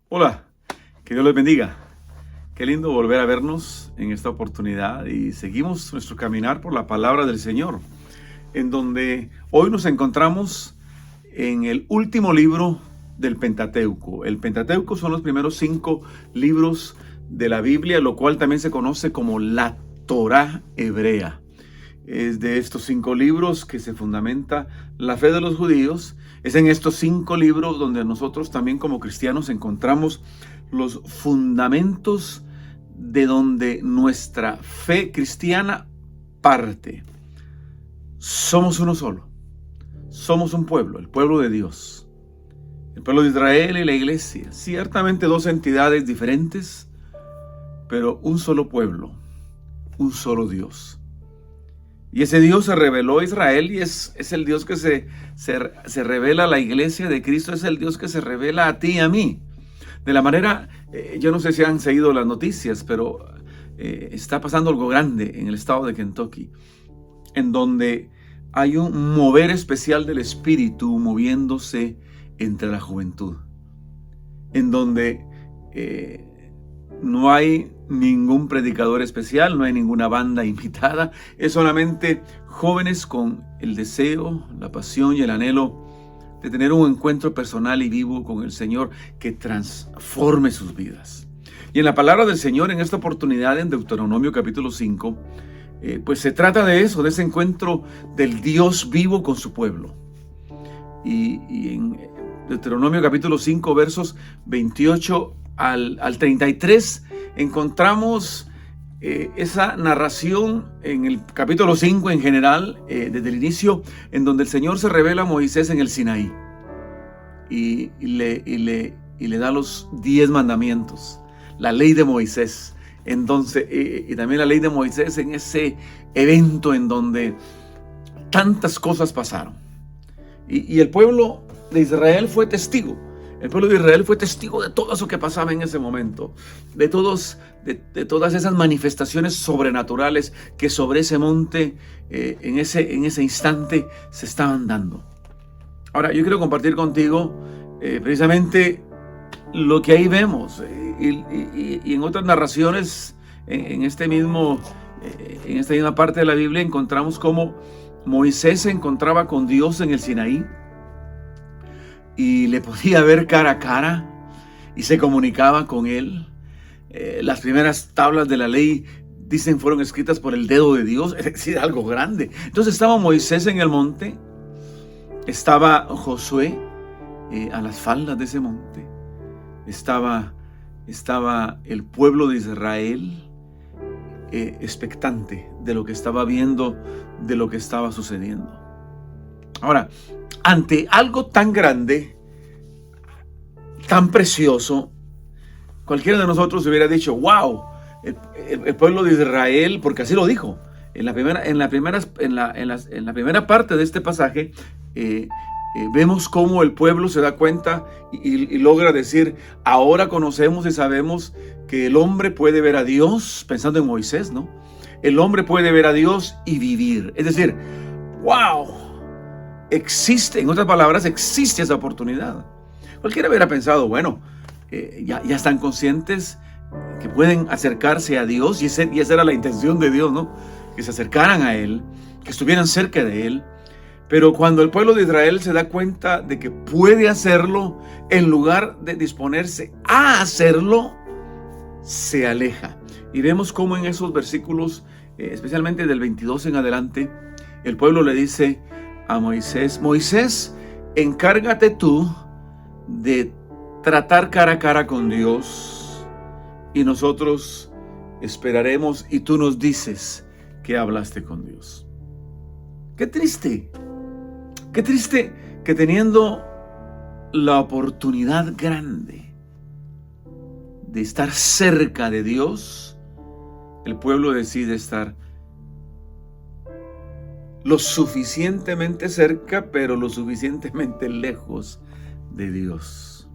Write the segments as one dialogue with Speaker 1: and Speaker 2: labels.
Speaker 1: Hola, que Dios les bendiga. Qué lindo volver a vernos en esta oportunidad y seguimos nuestro caminar por la palabra del Señor, en donde hoy nos encontramos en el último libro del Pentateuco. El Pentateuco son los primeros 5 libros de la Biblia, lo cual también se conoce como la Torá hebrea. Es de estos 5 libros que se fundamenta la fe de los judíos. Es en estos 5 libros donde nosotros también como cristianos encontramos los fundamentos de donde nuestra fe cristiana parte. Somos uno solo. Somos un pueblo, el pueblo de Dios. El pueblo de Israel y la iglesia. Ciertamente 2 entidades diferentes, pero un solo pueblo, un solo Dios. Y ese Dios se reveló a Israel y es el Dios que se revela a la iglesia de Cristo, es el Dios que se revela a ti y a mí. De la manera, yo no sé si han seguido las noticias, pero está pasando algo grande en el estado de Kentucky, en donde hay un mover especial del Espíritu moviéndose entre la juventud, en donde no hay ningún predicador especial, no hay ninguna banda invitada, es solamente jóvenes con el deseo, la pasión y el anhelo de tener un encuentro personal y vivo con el Señor que transforme sus vidas. Y en la palabra del Señor, en esta oportunidad, en Deuteronomio capítulo 5, pues se trata de eso, de ese encuentro del Dios vivo con su pueblo. Y en Deuteronomio capítulo 5, versos 28 al 33, encontramos esa narración en el capítulo 5 en general, desde el inicio, en donde el Señor se revela a Moisés en el Sinaí y le da los 10 mandamientos, la ley de Moisés. Entonces, y también la ley de Moisés en ese evento en donde tantas cosas pasaron. Y el pueblo de Israel fue testigo. El pueblo de Israel fue testigo de todo eso que pasaba en ese momento, de todas esas manifestaciones sobrenaturales que sobre ese monte, en ese instante, se estaban dando. Ahora, yo quiero compartir contigo precisamente lo que ahí vemos, y en otras narraciones, en esta misma parte de la Biblia, encontramos cómo Moisés se encontraba con Dios en el Sinaí, y le podía ver cara a cara y se comunicaba con él. Las primeras tablas de la ley, dicen, fueron escritas por el dedo de Dios, es decir, algo grande. Entonces estaba Moisés en el monte, estaba Josué a las faldas de ese monte, estaba el pueblo de Israel expectante de lo que estaba viendo, de lo que estaba sucediendo. Ahora, ante algo tan grande, tan precioso, cualquiera de nosotros hubiera dicho, wow, el pueblo de Israel, porque así lo dijo. En la primera parte de este pasaje, vemos cómo el pueblo se da cuenta y logra decir, ahora conocemos y sabemos que el hombre puede ver a Dios, pensando en Moisés, ¿no? El hombre puede ver a Dios y vivir. Es decir, wow. Existe, en otras palabras, existe esa oportunidad. Cualquiera hubiera pensado, bueno, ya están conscientes que pueden acercarse a Dios, y esa era la intención de Dios, ¿no? Que se acercaran a Él, que estuvieran cerca de Él. Pero cuando el pueblo de Israel se da cuenta de que puede hacerlo, en lugar de disponerse a hacerlo, se aleja. Y vemos cómo en esos versículos, especialmente del 22 en adelante, el pueblo le dice a Moisés, Moisés, encárgate tú de tratar cara a cara con Dios y nosotros esperaremos y tú nos dices que hablaste con Dios. Qué triste que teniendo la oportunidad grande de estar cerca de Dios, el pueblo decide estar lo suficientemente cerca, pero lo suficientemente lejos de Dios.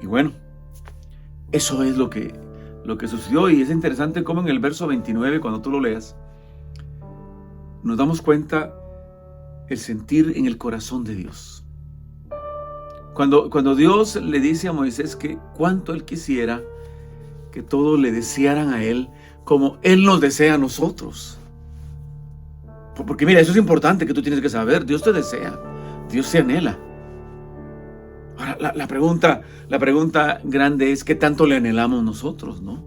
Speaker 1: Y bueno, eso es lo que sucedió. Y es interesante cómo en el verso 29, cuando tú lo leas, nos damos cuenta el sentir en el corazón de Dios. Cuando Dios le dice a Moisés que cuánto él quisiera que todos le desearan a él como él nos desea a nosotros. Porque mira, eso es importante que tú tienes que saber. Dios te desea, Dios te anhela. Ahora, la pregunta grande es: ¿qué tanto le anhelamos nosotros, no?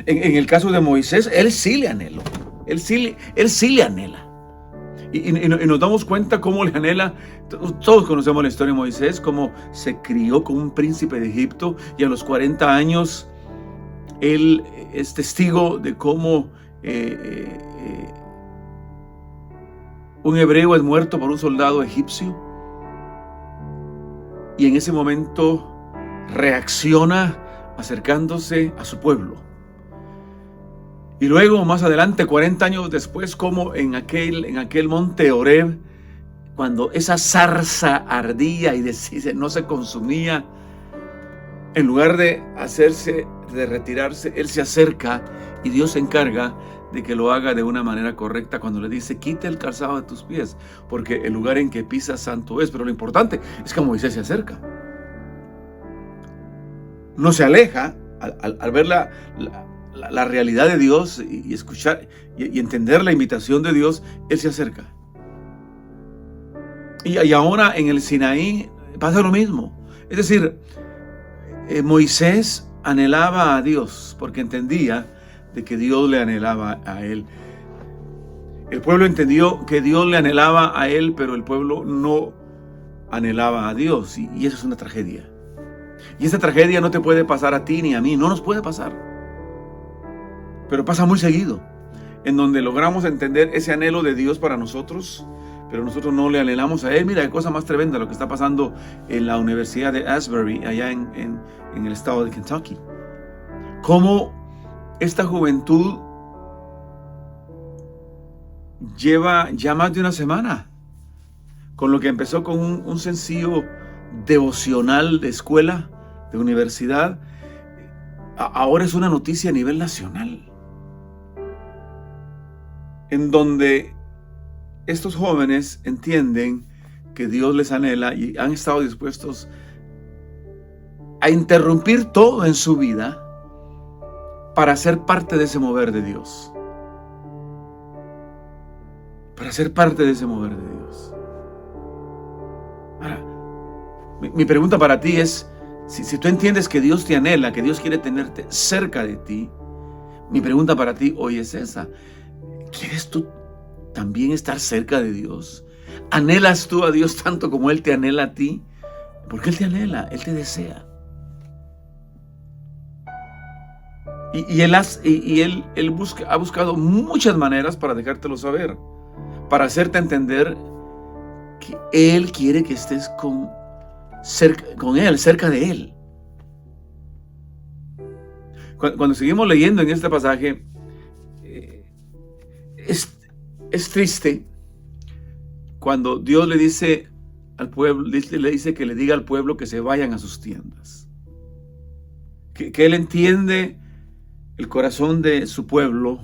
Speaker 1: En el caso de Moisés, él sí le anheló. Él sí le anhela. Y nos damos cuenta cómo le anhela. Todos conocemos la historia de Moisés, cómo se crió como un príncipe de Egipto y a los 40 años él es testigo de cómo un hebreo es muerto por un soldado egipcio. Y en ese momento reacciona acercándose a su pueblo. Y luego, más adelante, 40 años después, como en aquel monte Horeb, cuando esa zarza ardía y no se consumía, en lugar de retirarse, él se acerca y Dios se encarga de que lo haga de una manera correcta cuando le dice: quita el calzado de tus pies, porque el lugar en que pisas santo es. Pero lo importante es que Moisés se acerca. No se aleja al ver la realidad de Dios y escuchar y entender la invitación de Dios. Él se acerca. Y ahora en el Sinaí pasa lo mismo. Es decir, Moisés anhelaba a Dios porque entendía de que Dios le anhelaba a él. El pueblo entendió que Dios le anhelaba a él, pero el pueblo no anhelaba a Dios. Y eso es una tragedia. Y esa tragedia no te puede pasar a ti ni a mí. No nos puede pasar. Pero pasa muy seguido, en donde logramos entender ese anhelo de Dios para nosotros, pero nosotros no le anhelamos a él. Mira qué cosa más tremenda lo que está pasando en la Universidad de Asbury, allá en el estado de Kentucky. Cómo esta juventud lleva ya más de una semana, con lo que empezó con un sencillo devocional de escuela, de universidad, ahora es una noticia a nivel nacional, en donde estos jóvenes entienden que Dios les anhela y han estado dispuestos a interrumpir todo en su vida para ser parte de ese mover de Dios. Para ser parte de ese mover de Dios. Ahora, mi pregunta para ti es, si tú entiendes que Dios te anhela, que Dios quiere tenerte cerca de ti, mi pregunta para ti hoy es esa: ¿quieres tú también estar cerca de Dios? ¿Anhelas tú a Dios tanto como Él te anhela a ti? Porque Él te anhela, Él te desea. Y Él ha buscado muchas maneras para dejártelo saber, para hacerte entender que Él quiere que estés con Él, cerca de Él. Cuando seguimos leyendo en este pasaje, es triste cuando Dios le dice al pueblo, le dice que le diga al pueblo que se vayan a sus tiendas. Que Él entiende el corazón de su pueblo,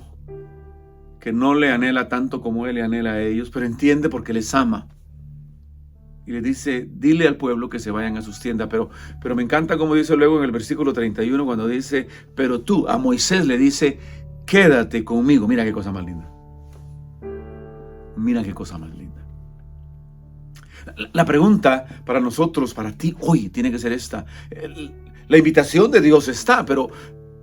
Speaker 1: que no le anhela tanto como Él le anhela a ellos, pero entiende porque les ama. Y le dice: dile al pueblo que se vayan a sus tiendas. Pero me encanta como dice luego en el versículo 31, cuando dice: pero tú, a Moisés le dice: quédate conmigo. Mira qué cosa más linda. Mira qué cosa más linda. La pregunta para nosotros, para ti hoy, tiene que ser esta. La invitación de Dios está, pero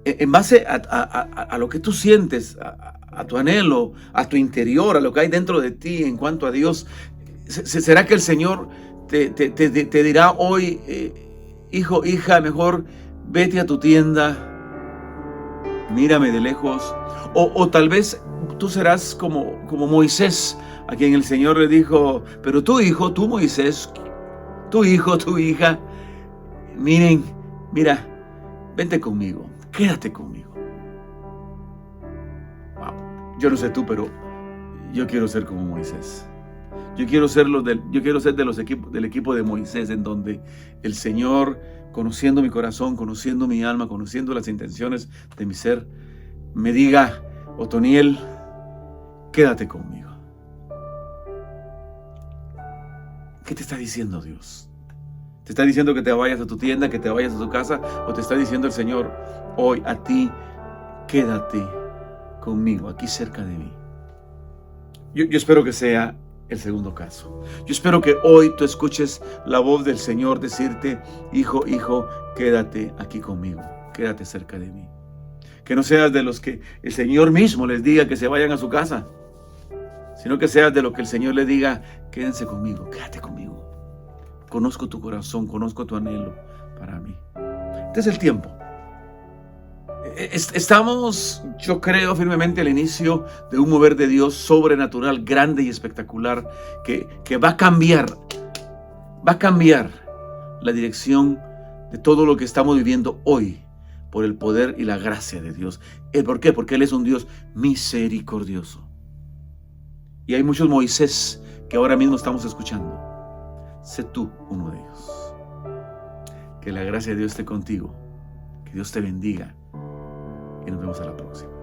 Speaker 1: en base a lo que tú sientes, a tu anhelo, a tu interior, a lo que hay dentro de ti en cuanto a Dios, ¿será que el Señor te dirá hoy: hijo, hija, mejor vete a tu tienda, mírame de lejos? O tal vez tú serás como Moisés, a quien el Señor le dijo: pero tú, hijo, tú, Moisés, tu hijo, tu hija, mira, vente conmigo, quédate conmigo. Wow. Yo no sé tú, pero yo quiero ser como Moisés. Yo quiero ser del equipo de Moisés, en donde el Señor, conociendo mi corazón, conociendo mi alma, conociendo las intenciones de mi ser, me diga: Otoniel, quédate conmigo. ¿Qué te está diciendo Dios? ¿Te está diciendo que te vayas a tu tienda, que te vayas a tu casa? ¿O te está diciendo el Señor hoy a ti, quédate conmigo, aquí cerca de mí? Yo espero que sea el segundo caso. Yo espero que hoy tú escuches la voz del Señor decirte, hijo, quédate aquí conmigo, quédate cerca de mí. Que no seas de los que el Señor mismo les diga que se vayan a su casa, sino que seas de los que el Señor les diga, quédense conmigo, quédate conmigo. Conozco tu corazón, conozco tu anhelo para mí. Este es el tiempo. Estamos, yo creo firmemente, al inicio de un mover de Dios sobrenatural, grande y espectacular, que va a cambiar la dirección de todo lo que estamos viviendo hoy por el poder y la gracia de Dios. ¿Por qué? Porque Él es un Dios misericordioso. Y hay muchos Moisés que ahora mismo estamos escuchando. Sé tú uno de ellos. Que la gracia de Dios esté contigo. Que Dios te bendiga. Y nos vemos a la próxima.